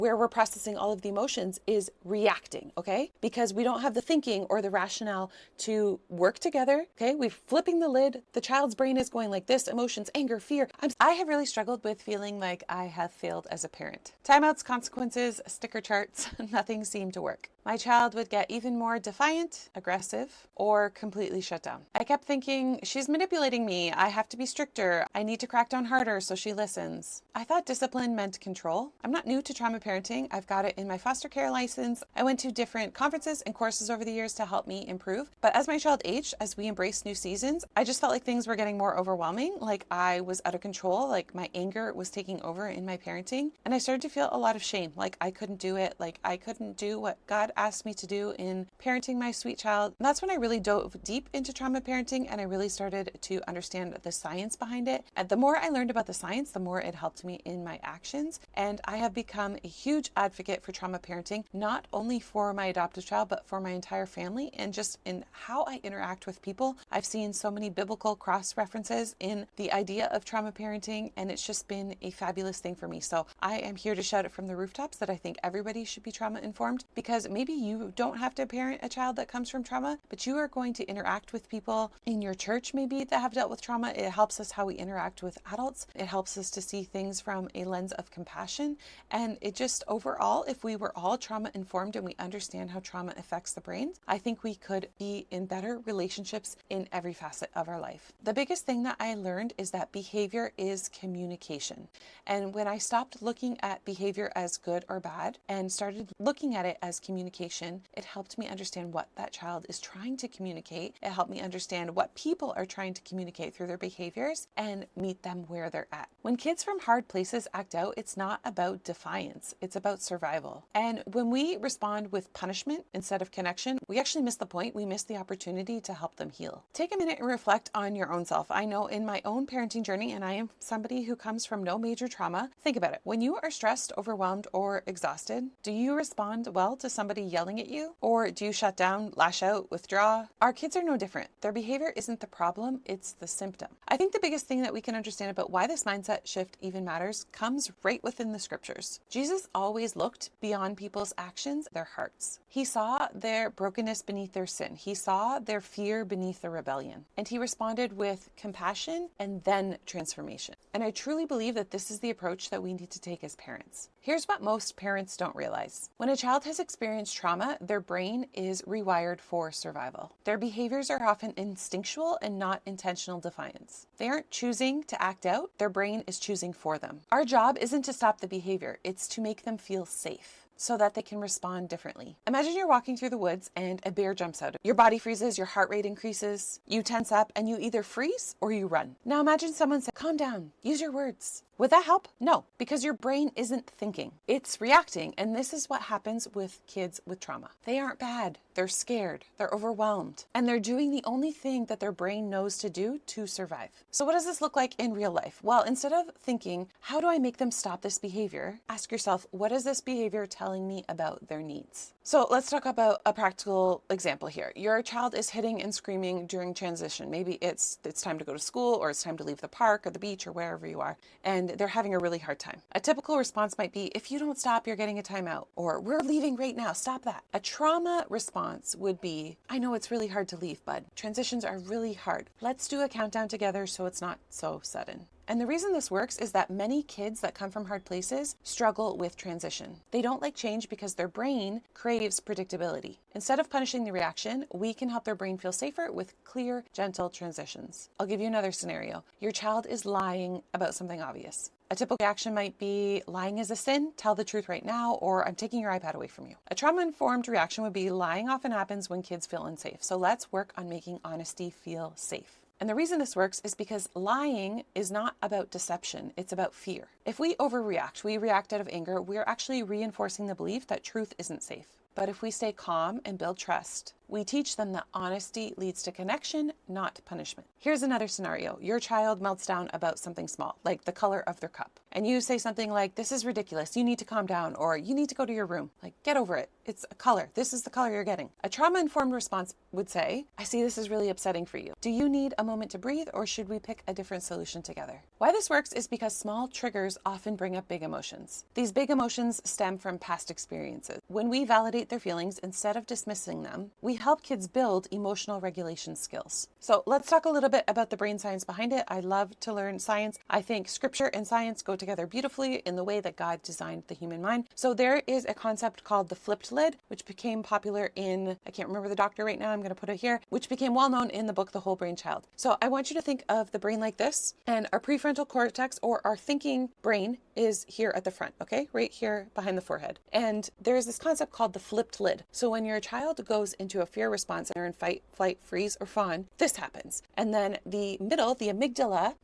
where we're processing all of the emotions is reacting, okay? Because we don't have the thinking or the rationale to work together, okay? We're flipping the lid. The child's brain is going like this: emotions, anger, fear. I have really struggled with feeling like I have failed as a parent. Timeouts, consequences, sticker charts, nothing seemed to work. My child would get even more defiant, aggressive, or completely shut down. I kept thinking, she's manipulating me. I have to be stricter. I need to crack down harder so she listens. I thought discipline meant control. I'm not new to trauma parenting. I've got it in my foster care license. I went to different conferences and courses over the years to help me improve. But as my child aged, as we embraced new seasons, I just felt like things were getting more overwhelming. Like I was out of control. Like my anger was taking over in my parenting. And I started to feel a lot of shame. Like I couldn't do it. Like I couldn't do what God asked me to do in parenting my sweet child. And that's when I really dove deep into trauma parenting, and I really started to understand the science behind it. And the more I learned about the science, the more it helped me in my actions. And I have become a huge advocate for trauma parenting, not only for my adoptive child, but for my entire family, and just in how I interact with people. I've seen so many biblical cross references in the idea of trauma parenting, and it's just been a fabulous thing for me. So I am here to shout it from the rooftops that I think everybody should be trauma informed, because maybe you don't have to parent a child that comes from trauma, but you are going to interact with people in your church maybe that have dealt with trauma. It helps us how we interact with adults. It helps us to see things from a lens of compassion. And it just overall, if we were all trauma informed and we understand how trauma affects the brain, I think we could be in better relationships in every facet of our life. The biggest thing that I learned is that behavior is communication. And when I stopped looking at behavior as good or bad and started looking at it as communication, it helped me understand what that child is trying to communicate. It helped me understand what people are trying to communicate through their behaviors and meet them where they're at. When kids from hard places act out, it's not about defiance, it's about survival. And when we respond with punishment instead of connection, we actually miss the point. We miss the opportunity to help them heal. Take a minute and reflect on your own self. I know in my own parenting journey, and I am somebody who comes from no major trauma, think about it. When you are stressed, overwhelmed, or exhausted, do you respond well to somebody yelling at you? Or do you shut down, lash out, withdraw? Our kids are no different. Their behavior isn't the problem, it's the symptom. I think the biggest thing that we can understand about why this mindset shift even matters comes right within the scriptures. Jesus always looked beyond people's actions, their hearts. He saw their brokenness beneath their sin. He saw their fear beneath their rebellion. And he responded with compassion and then transformation. And I truly believe that this is the approach that we need to take as parents. Here's what most parents don't realize. When a child has experienced trauma, their brain is rewired for survival. Their behaviors are often instinctual and not intentional defiance. They aren't choosing to act out, their brain is choosing for them. Our job isn't to stop the behavior, it's to make them feel safe so that they can respond differently. Imagine you're walking through the woods and a bear jumps out. Your body freezes, your heart rate increases, you tense up, and you either freeze or you run. Now imagine someone said, calm down, use your words. Would that help? No, because your brain isn't thinking. It's reacting. And this is what happens with kids with trauma. They aren't bad. They're scared. They're overwhelmed. And they're doing the only thing that their brain knows to do to survive. So what does this look like in real life? Well, instead of thinking, how do I make them stop this behavior? Ask yourself, what is this behavior telling me about their needs? So let's talk about a practical example here. Your child is hitting and screaming during transition. Maybe it's time to go to school, or it's time to leave the park or the beach or wherever you are, and they're having a really hard time. A typical response might be, if you don't stop, you're getting a timeout, or we're leaving right now, stop that. A trauma response would be, I know it's really hard to leave, bud. Transitions are really hard. Let's do a countdown together so it's not so sudden. And the reason this works is that many kids that come from hard places struggle with transition. They don't like change because their brain craves predictability. Instead of punishing the reaction, we can help their brain feel safer with clear, gentle transitions. I'll give you another scenario. Your child is lying about something obvious. A typical reaction might be, lying is a sin, tell the truth right now, or I'm taking your iPad away from you. A trauma-informed reaction would be, lying often happens when kids feel unsafe. So let's work on making honesty feel safe. And the reason this works is because lying is not about deception, it's about fear. If we overreact, we react out of anger, we're actually reinforcing the belief that truth isn't safe. But if we stay calm and build trust, We teach them that honesty leads to connection, not punishment. Here's another scenario. Your child melts down about something small, like the color of their cup. And you say something like, this is ridiculous. You need to calm down, or you need to go to your room. Like, get over it. It's a color. This is the color you're getting. A trauma-informed response would say, I see this is really upsetting for you. Do you need a moment to breathe, or should we pick a different solution together? Why this works is because small triggers often bring up big emotions. These big emotions stem from past experiences. When we validate their feelings instead of dismissing them, we help kids build emotional regulation skills. So let's talk a little bit about the brain science behind it. I love to learn science. I think scripture and science go together beautifully in the way that God designed the human mind. So there is a concept called the flipped lid, which became popular in, I can't remember the doctor right now, I'm going to put it here, which became well known in the book, The Whole Brain Child. So I want you to think of the brain like this, and our prefrontal cortex, or our thinking brain, is here at the front, okay? Right here behind the forehead. And there's this concept called the flipped lid. So when your child goes into a fear response and they're in fight, flight, freeze, or fawn, this happens. And then the middle, the amygdala,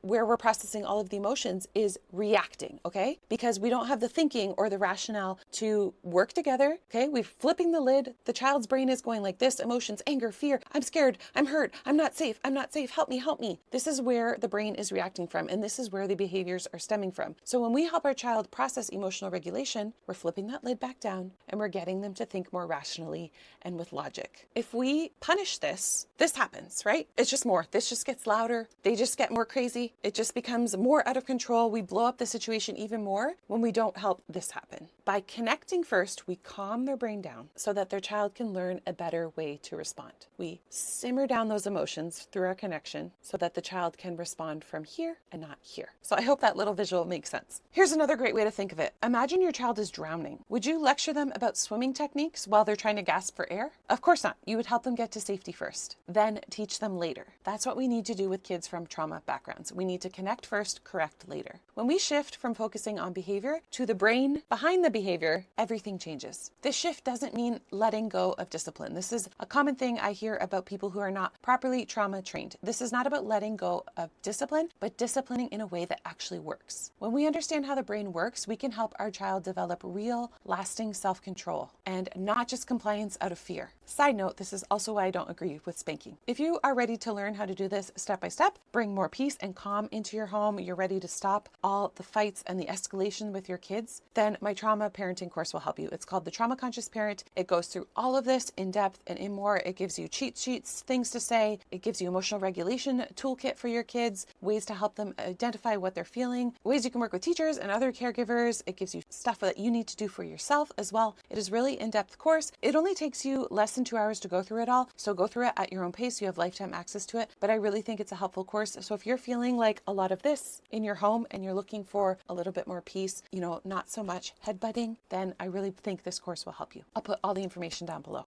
where we're processing all of the emotions, is reacting, okay? Because we don't have the thinking or the rationale to work together, okay? We're flipping the lid. The child's brain is going like this: emotions, anger, fear, I'm scared, I'm hurt, I'm not safe, help me, help me. This is where the brain is reacting from, and this is where the behaviors are stemming from. So when we help our child process emotional regulation, we're flipping that lid back down, and we're getting them to think more rationally and with logic. If we punish this happens, right? It's just more. This just gets louder. They just get more crazy. It just becomes more out of control. We blow up the situation even more when we don't help this happen. By connecting first, we calm their brain down so that their child can learn a better way to respond. We simmer down those emotions through our connection so that the child can respond from here and not here. So I hope that little visual makes sense. Here's another great way to think of it. Imagine your child is drowning. Would you lecture them about swimming techniques while they're trying to gasp for air? Of course not. You would help them get to safety first, then teach them later. That's what we need to do with kids from trauma backgrounds. We need to connect first, correct later. When we shift from focusing on behavior to the brain behind the behavior, everything changes. This shift doesn't mean letting go of discipline. This is a common thing I hear about people who are not properly trauma trained. This is not about letting go of discipline, but disciplining in a way that actually works. When we understand how the brain works, we can help our child develop real, lasting self-control and not just compliance out of fear. Side note, this is also why I don't agree with spanking. If you are ready to learn how to do this step by step, bring more peace and calm into your home, you're ready to stop all the fights and the escalation with your kids, then my trauma parenting course will help you. It's called the Trauma Conscious Parent. It goes through all of this in depth and in more. It gives you cheat sheets, things to say. It gives you emotional regulation toolkit for your kids, ways to help them identify what they're feeling, ways you can work with teachers and other caregivers. It gives you stuff that you need to do for yourself as well. It is really in-depth course. It only takes you less than 2 hours to go through it all. So go through it at your own pace. You have lifetime access to it, but I really think it's a helpful course. So if you're feeling like a lot of this in your home and you're looking for a little bit more peace, not so much headbutting, then I really think this course will help you. I'll put all the information down below.